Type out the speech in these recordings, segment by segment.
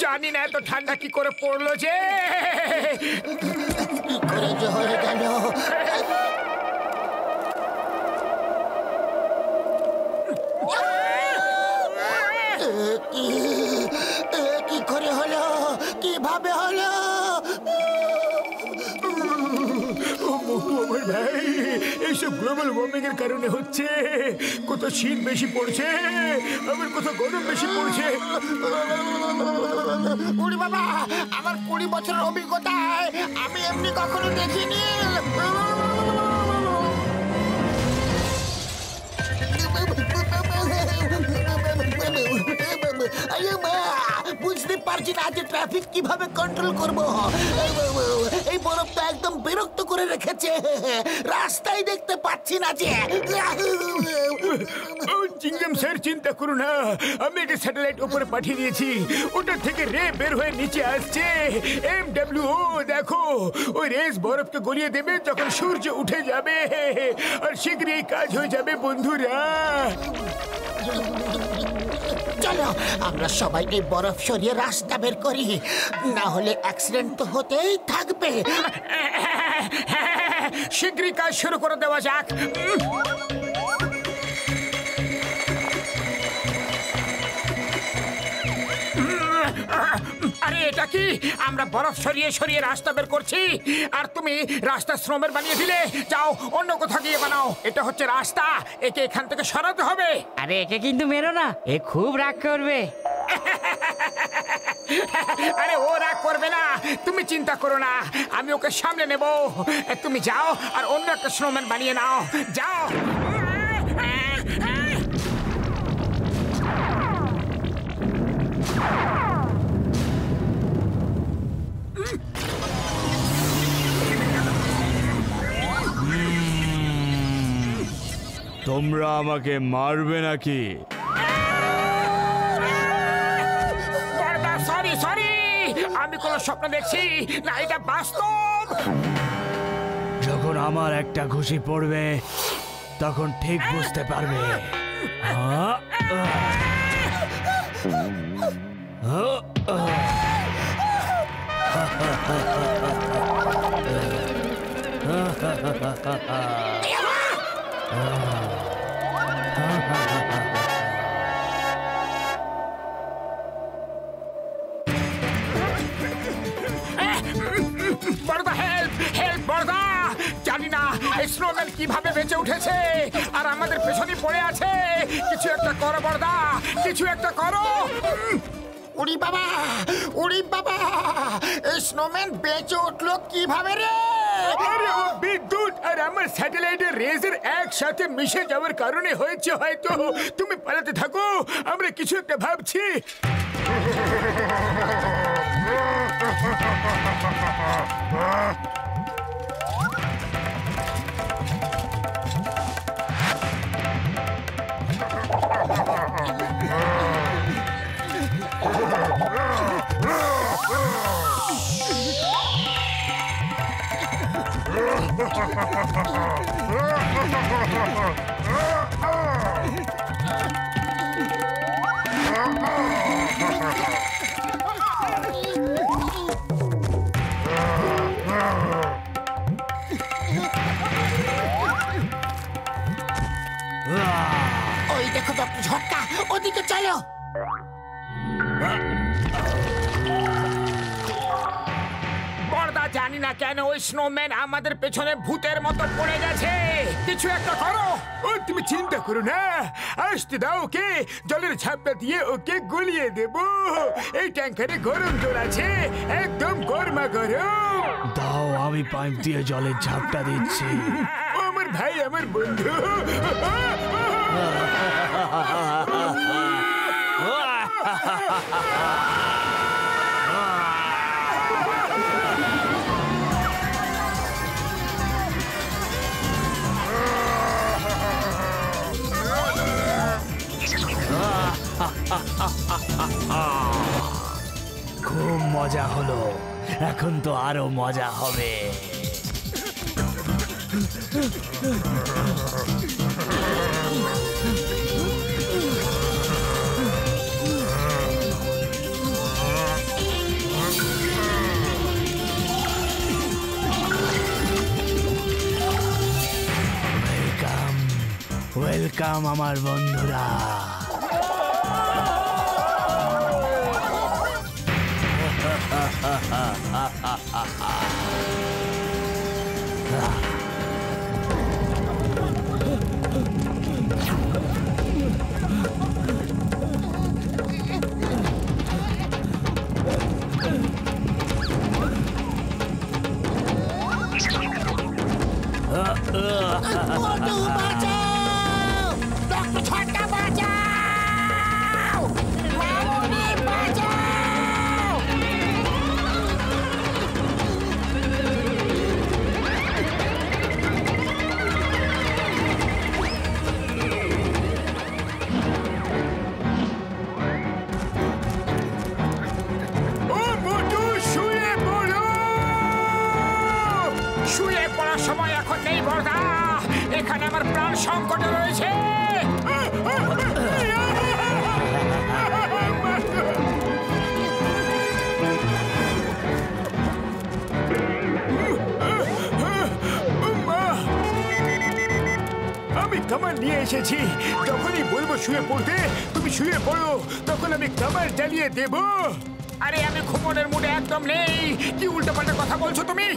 জানি না এত ঠান্ডা কি করে পড়লো যে হয়ে গেল। কি করে হলো? কিভাবে হলো? আমার ভাই, এইসব গ্লোবাল ওয়ার্মিং এর কারণে হচ্ছে। কত শীত বেশি পড়ছে, আবার কত গরম বেশি পড়ছে। উড়ি বাবা, আমার 20 বছরের অভিজ্ঞতায় আমি এমনি কখনো দেখিনি। বুঝতে পারছি না যে ট্রাফিক কিভাবে কন্ট্রোল করব। এই বরফ তো একদম বিরক্ত করে রেখেছে, রাস্তায় দেখতে পাচ্ছি না যে। চিংগাম স্যার, চিন্তা করো না, আমি একটা স্যাটেলাইট উপরে পাঠিয়ে দিয়েছি। ওটার থেকে রে বের হয়ে নিচে আসছে। MWO দেখো, ওই রেস বরফকে গলিয়ে দেবে যখন সূর্য উঠে যাবে, আর শীঘ্রই কাজ হয়ে যাবে বন্ধুরা। চলো আমরা সবাই এই বরফ সরিয়ে রাস্তা বের করি, না হলে অ্যাক্সিডেন্ট তো হতেই থাকবে। শীঘ্রই কাজ শুরু করে দেওয়া যাক। আরে এটা কি? আমরা বরফ সরিয়ে সরিয়ে রাস্তা বের করছি, আর তুমি রাস্তা শ্রমের বানিয়ে দিলে। যাও অন্য কোথাও গিয়ে বানাও। এটা হচ্ছে রাস্তা, একে এখান থেকে সরাতে হবে। আরে একে কিন্তু মেরো না, এ খুব রাগ করবে। আরে ও রাগ করবে না, তুমি চিন্তা করো না, আমি ওকে সামলে নেব। তুমি যাও আর অন্য একটা স্নোম্যান বানিয়ে নাও, যাও। তোমরা আমাকে মারবে নাকি? সরি সরি, আমি কোন স্বপ্ন দেখছি না, এটা বাস্তব। যখন আমার একটা ঘুষি পড়বে তখন ঠিক বুঝতে পারবে। বড়দা, হেল্প হেল্প বড়দা। জানি না এই স্নোম্যান কিভাবে বেঁচে উঠেছে আর আমাদের পেছনে পড়ে আছে। কিছু একটা করো বড়দা, কিছু একটা করো। উড়ি বাবা, উড়ি বাবা, এই স্নোম্যান বেঁচে উঠলো কিভাবে রে? আরে ও বিদ্যুৎ আর আমার স্যাটেলাইটের রেজের একসাথে মিশে যাওয়ার কারণে হয়েছে হয়তো। তুমি পালাতে থাকো, আমরা কিছু একটা ভাবছি। ওই দেখো ডক্টর ঝটকা, ওদিকে চলো। বড়দা, জানি না কেন ওই স্নোম্যান আমাদের পেছনে ভূতের মতো পড়ে গেছে। কিছু একটা করো। ও তুমি চিন্তা করো না, আসতে দাও ওকে। জলের ঝাপটা দিয়ে ওকে গলিয়ে দেব। এই ট্যাঙ্কারে গরম জল আছে, একদম গরমা গরম। দাও, আমি পাইপ দিয়ে জলের ঝাপটা দিচ্ছি। ও আমার ভাই, আমার বন্ধু। খুব মজা হলো, এখন তো আরো মজা হবে। ওয়েলকাম আমার বন্ধুরা। মোটু বাঁচাও! ডক্টর ছক্কা বাঁচাও! মামুনি বাঁচাও! ও মোটু, শুয়ে পড়ো। শুয়ে পড়ার সময় এখন নেই বড়দা, এখানে আমার প্রাণ সংকটে রয়েছে। আমি কামান নিয়ে এসেছি, যখনই বলবো শুয়ে পড়তে তুমি শুয়ে পড়ো, তখন আমি কামান জ্বালিয়ে দেব। আরে আমি ঘুমোনোর মুডে একদম নেই, কি উল্টোপাল্টা কথা বলছো তুমি?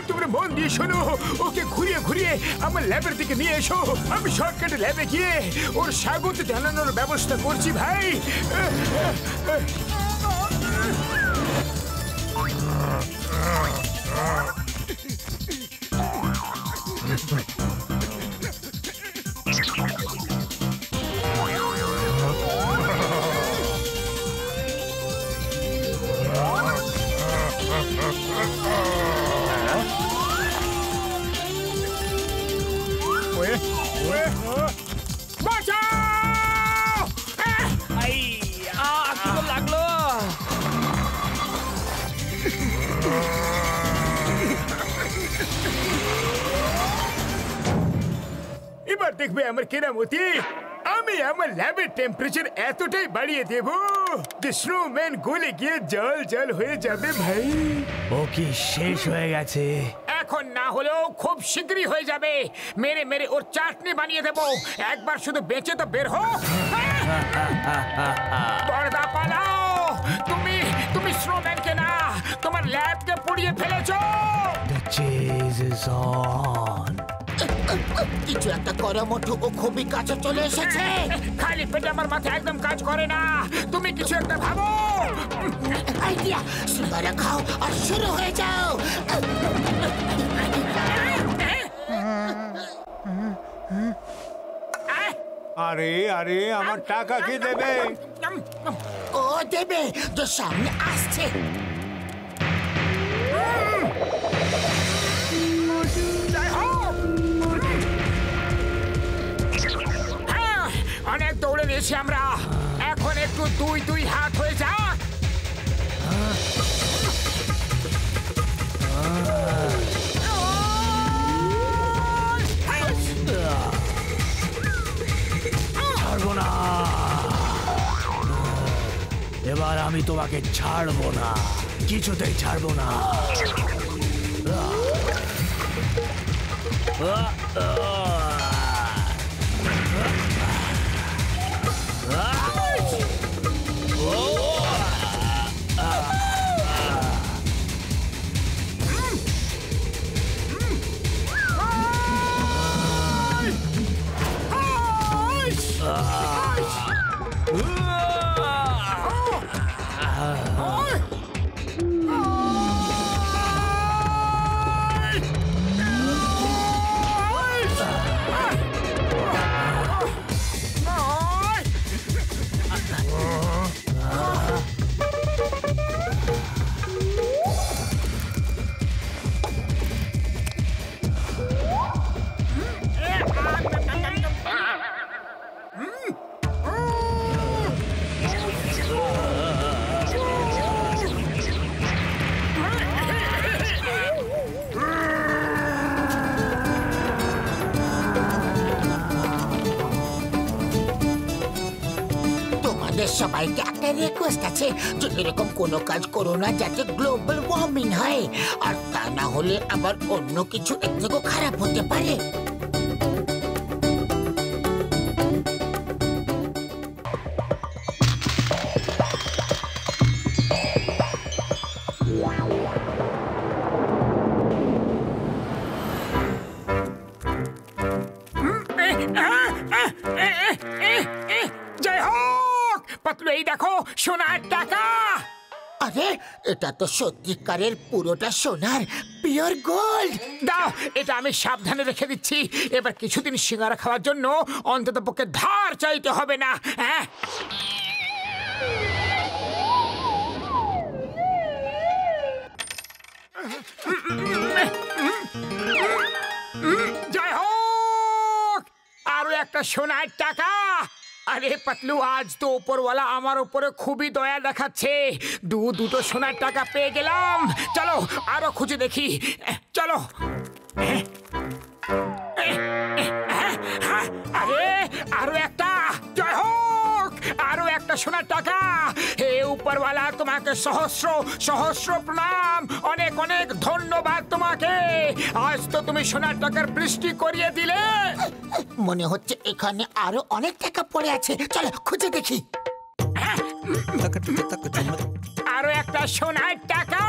তোমরা মন দিয়ে শোনো, ওকে ঘুরিয়ে ঘুরিয়ে আমার ল্যাবের দিকে নিয়ে এসো। আমি শর্টকাটে ল্যাবে গিয়ে ওর স্বাগত জানানোর ব্যবস্থা করছি ভাই। বাঁচাও! লাগলো। এবার দেখবে আমার কেরামতি। আমি আমার ল্যাবের টেম্পারেচার এতটাই বাড়িয়ে দেব যে স্নোম্যান গলে গিয়ে জল জল হয়ে যাবে ভাই। ও কি শেষ হয়ে গেছে? এখন না হলেও খুব শীঘ্রই হয়ে যাবে। মেরে মেরে ওর চাটনি বানিয়ে দেব। একবার শুধু বেঁচে তো বের হো। বড়দা পালাও! তুমি স্নোম্যানকে না, তোমার ল্যাবকে পুড়িয়ে ফেলেছো। The chase is on. কিছু একটা করো মোটু, ও খুবই কাছে চলে এসেছে। খালি পেটে আমার মাথা একদম কাজ করে না, তুমি কিছু একটা ভাবো। আইডিয়া! সিঙ্গারা খাও আর শুরু হয়ে যাও। আরে আরে আমার টাকা কে দেবে? ও দেবে, যে সামনে আসছে। যাই হোক। হ্যাঁ, অনেক দৌড়ে নিয়েছি আমরা, এখন একটু দুই দুই হাত হয়ে যাক। ছাড়বো না, এবার আমি তোমাকে ছাড়বো না, কিছুতেই ছাড়বো না। তোমাদের সবাইকে একটা রিকোয়েস্ট আছে যে এরকম কোনো কাজ করো না যাতে গ্লোবাল ওয়ার্মিং হয়, আর তা না হলে আবার অন্য কিছু এর থেকেও খারাপ হতে পারে। জয় হোক পাতলু, এই দেখো সোনার টাকা। আরে এটা তো সত্যিকারের পুরোটা সোনার পিওর গোল্ড। দাও, এটা আমি সাবধানে রেখে দিচ্ছি। এবার কিছুদিন সিঙ্গারা খাওয়ার জন্য অন্তত পক্ষে ধার চাইতে হবে না। হ্যাঁ, জয় হোক, আরো একটা সোনার টাকা। আরে পাতলু, আজ তো ওপরওয়ালা আমার উপরে খুবই দয়া দেখাচ্ছে। দুটো সোনার টাকা পেয়ে গেলাম। চলো আরো খুঁজে দেখি, চলো। আরে আরো একটা, জয় হোক, আরো একটা সোনার টাকা। হে উপরওয়ালা, তোমাকে সহস্র সহস্র প্রণাম, অনেক অনেক ধন্যবাদ তোমাকে। আজ তো তুমি সোনার টাকার বৃষ্টি করিয়ে দিলে। মনে হচ্ছে এখানে আরো অনেক টাকা পড়ে আছে, চলো খুঁজে দেখি। আরো একটা সোনার টাকা।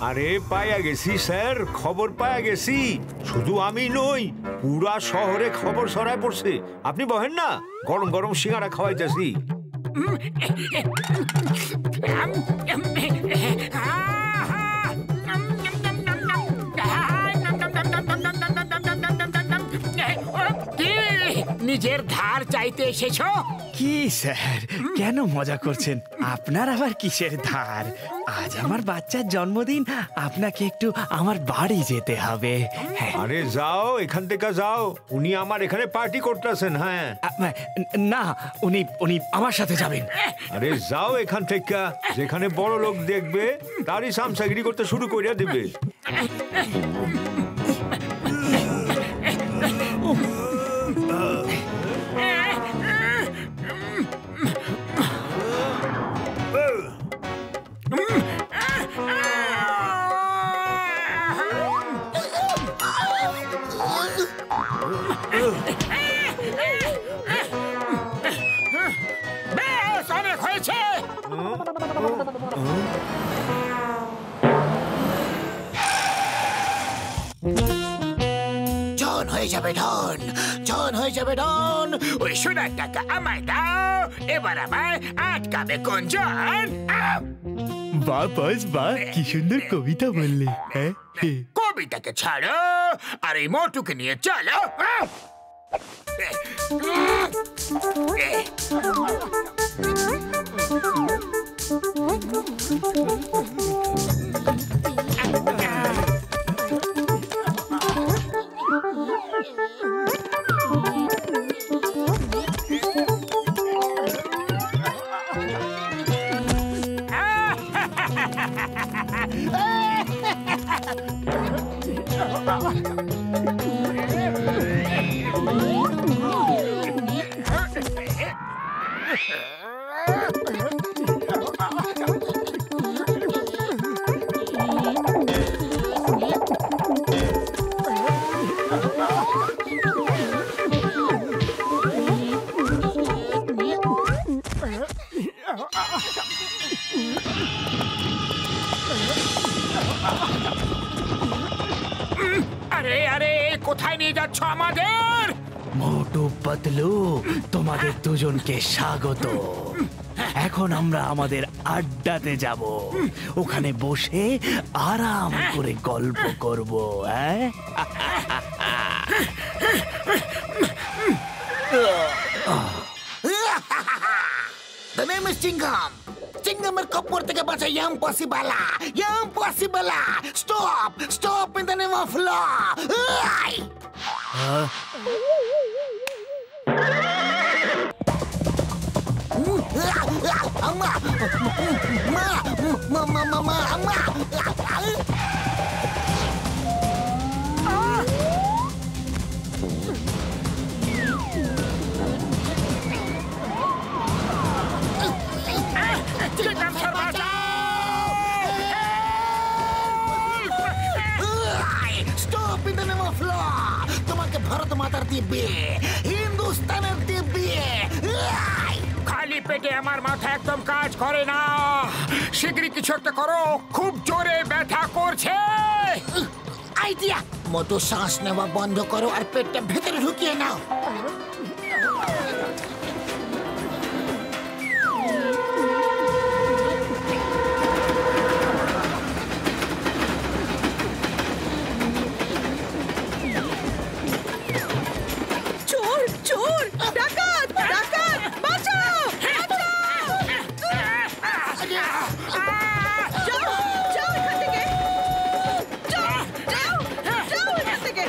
আরে পাইয়া গেছি স্যার, খবর পাইয়া গেছি। শুধু আমি নই, পুরা শহরে খবর ছড়ায় পড়ছে। আপনি বহেন না, গরম গরম সিঙ্গারা খাওয়াইতেছি। নিজের ধার চাইতে এসেছো? কি স্যার, কেন মজা করছেন? আপনার আবার কিসের ধার? আজ আমার বাচ্চার জন্মদিন, আপনাকে একটু আমার বাড়ি যেতে হবে। হ্যাঁ। আরে যাও, এখান থেকে যাও। উনি আমার এখানে পার্টি করতেছেন। হ্যাঁ, না, উনি আমার সাথে যাবেন। আরে যাও এখান থেকে, যেখানে বড় লোক দেখবে তারই সামসাগিরি করতে শুরু করিয়া দিবে। বেশ, অনেক হয়েছে। জন হয়ে যাবে ডন, জন হয়ে যাবে ডন। ওই সোনার টাকা আমায় দাও, এবার আমায় আটকাবে কোন জন? বাহ বস বাহ, কি সুন্দর কবিতা বললে। হ্যাঁ, কবিতাকে ছাড়ো আর এই মোটুকে নিয়ে চলো। আরে আরে, কোথায় নিয়ে যাচ্ছ আমাদের? মোটু পাতলু, তোমাদের দুজনকে স্বাগত। এখন আমরা আমাদের আড্ডাতে যাব, ওখানে বসে আরাম করে গল্প করব। হ্যাঁ, The name is Chingam. Chingamer kapur থেকে বাঁচা impossible. Impossible. Stop. Stop in the name of law. আম্মা মা মা মা মা মা আম্মা stop in the name of law তোমাকে ভারত মাতার দিব্যে হিন্দুস্তানের দিব্যে খালি পেটে আমার মাথা একদম কাজ করে না। শীঘ্রই কিছু একটা করো, খুব জোরে ব্যথা করছে। আইডিয়া, মোটু শ্বাস নেওয়া বন্ধ করো আর পেটটা ভেতরে ঢুকিয়ে নাও। চোর চোর ডাকাত ডাকাত বাঁচাও যাও যাও এখান থেকে যাও যাও যাও এখান থেকে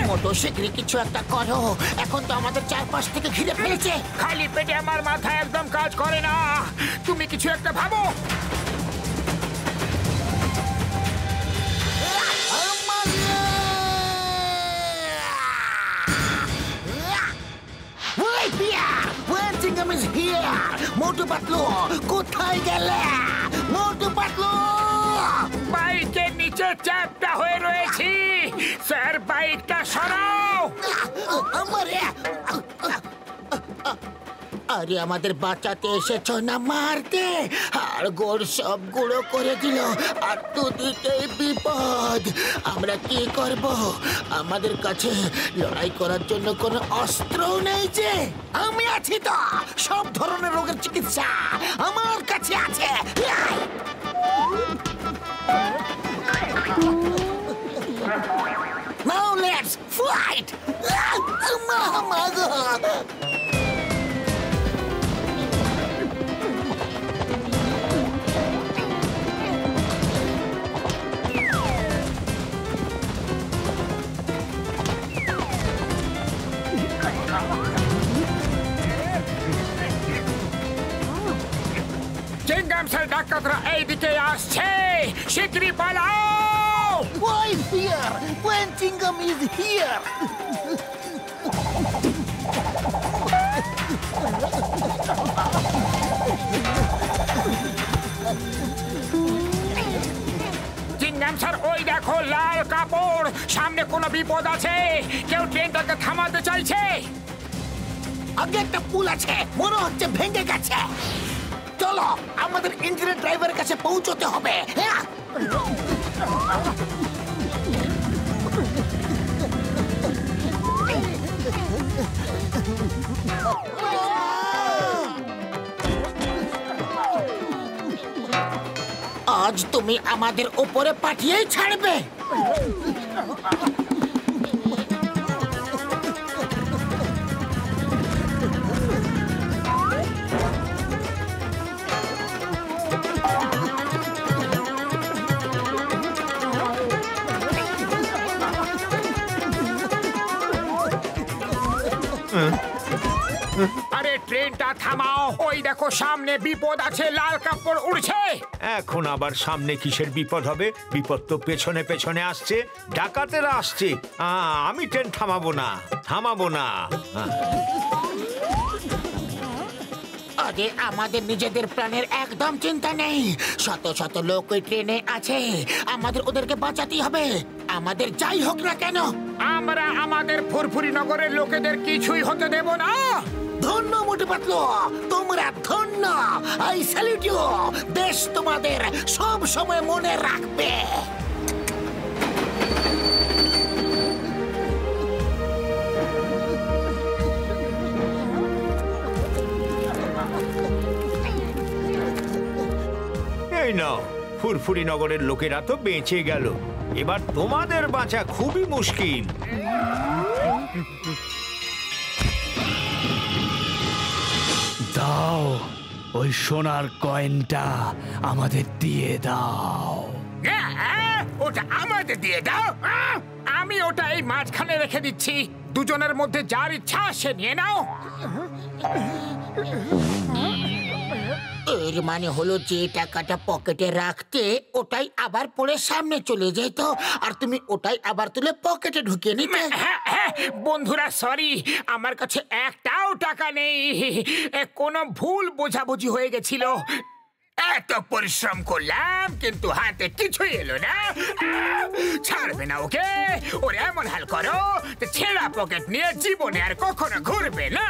মোটু শীঘ্রই কিছু একটা করো, এখন তো আমাদের চারপাশ থেকে ঘিরে ফেলেছে। খালি পেটে আমার মাথা একদম কাজ করে না। তুমি কিছু একটা ভাবো। মোটু পাতলু কোথায় গেলে? মোটু পাতলু বাইকের নিচে চ্যাপটা হয়ে রয়েছি। স্যার বাইকটা সরাও। আমারে আরে আমাদের বাঁচাতে এসেছো না মারতে? আর গোড় সব গুঁড়ো করে দিল, আর দুদিকেই বিপদ। আমরা কি করব? আমাদের কাছে লড়াই করার জন্য কোনো অস্ত্রও নেই যে। আমি আছি তো, সব ধরনের রোগের চিকিৎসা আমার কাছে আছে। Now let's fight! চিংগাম স্যার ডাক্তাররা এইদিকে আসছে। শীঘ্রই পালাও। Why fear when Chingam is here? Chingam sir, ওই দেখো লাল কাপড়। সামনে কোনো বিপদ আছে? কেউ ট্রেনটাকে থামাতে চাইছে? আগে একটা পুল আছে, মনে হচ্ছে ভেঙে গেছে। চলো, আমাদের ইঞ্জিনের ড্রাইভারের কাছে পৌঁছতে হবে। হ্যাঁ, আজ তুমি আমাদের উপরে পাঠিয়েই ছাড়বে। আরে ট্রেনটা থামাও। ওই দেখো সামনে বিপদ আছে, লাল কাপড় উড়ছে। এখন আবার সামনে কিসের বিপদ হবে? বিপদ তো পেছনে পেছনে আসছে, ডাকাতেরা আসছে। আমি ট্রেন থামাবো না, থামাবো না। আগে আমাদের নিজেদের প্রাণের একদম চিন্তা নেই। শত শত লোক ওই ট্রেনে আছে, আমাদের ওদেরকে বাঁচাতেই হবে, আমাদের যাই হোক না কেন। আমরা আমাদের ফুরফুরি নগরের লোকেদের কিছুই হতে দেব না। ধন্য মোটু পাতলু, তোমরা ধন্য। I salute you. দেশ তোমাদের সব সময় মনে রাখবে। এই নাও, ফুরফুরি নগরের লোকেরা তো বেঁচে গেল। এবার তোমাদের বাঁচা খুবই মুশকিল। দাও, ওই সোনার কয়েনটা আমাদের দিয়ে দাও। ওটা আমাদের দিয়ে দাও। আমি ওটা এই মাঝখানে রেখে দিচ্ছি, দুজনের মধ্যে যার ইচ্ছা সে নিয়ে নাও। এর মানে হলো যে টাকাটা পকেটে রাখতে ওটাই আবার পড়ে সামনে চলে যেত, আর তুমি ওটাই আবার তুলে পকেটে ঢুকিয়ে নিতে। বন্ধুরা সরি, আমার কাছে একটাও টাকা নেই। কোনো ভুল বোঝাবুঝি হয়ে গেছিল। এত পরিশ্রম করলাম কিন্তু হাতে কিছুই এলো না। ছাড়বে না ওকে, ওর এমন হাল করো ছেঁড়া পকেট নিয়ে জীবনে আর কখনো ঘুরবে না।